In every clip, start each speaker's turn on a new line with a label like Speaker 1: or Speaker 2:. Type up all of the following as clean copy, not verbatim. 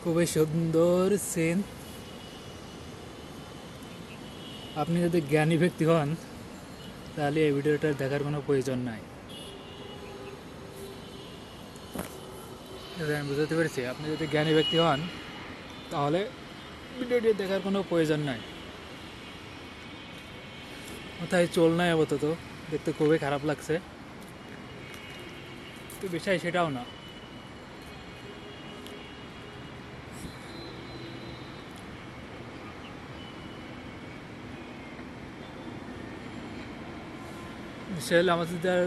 Speaker 1: খুবই সুন্দর সিন। আপনি যদি জ্ঞানী ব্যক্তি হন তাহলে এই ভিডিওটা দেখার কোনো প্রয়োজন নাই। এটা আমি বুঝতে পেরেছি, আপনি যদি জ্ঞানী ব্যক্তি হন তাহলে ভিডিওটি দেখার কোনো প্রয়োজন নাই। কোথায় চোল নাই আপাতত, দেখতে খুবই খারাপ লাগছে, তো বিষয় সেটাও না। বিষয় হলো আমাদের যার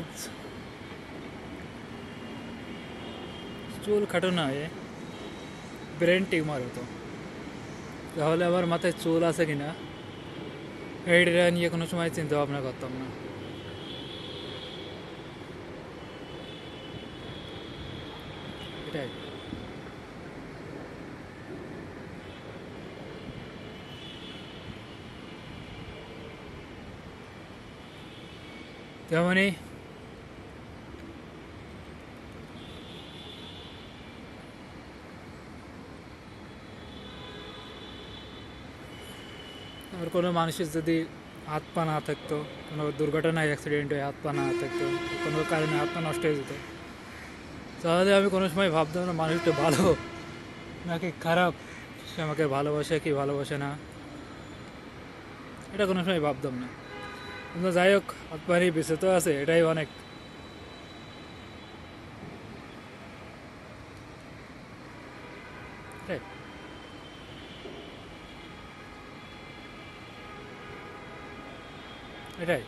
Speaker 1: চুল খাটো না হয়ে ব্রেন টিউমার হতো, তাহলে আমার মাথায় চুল আছে কিনা এটা নিয়ে কোনো সময় চিন্তা ভাবনা করতাম না। এটাই। তেমনি আর কোনো মানুষের যদি হাত পা না থাকতো, কোনো দুর্ঘটনায় অ্যাক্সিডেন্ট হয়ে হাত পা না থাকতো, কোনো কারণে হাত পা নষ্ট হয়ে যেত, তাহলে আমি কোনো সময় ভাবতাম না মানুষটা ভালো নাকি খারাপ, সে আমাকে ভালোবাসে কি ভালোবাসে না, এটা কোনো সময় ভাবতাম না। কিন্তু যাই হোক, হাত পা নিয়ে বেঁচে তো আছে, এটাই অনেক। এটাই। এটাই।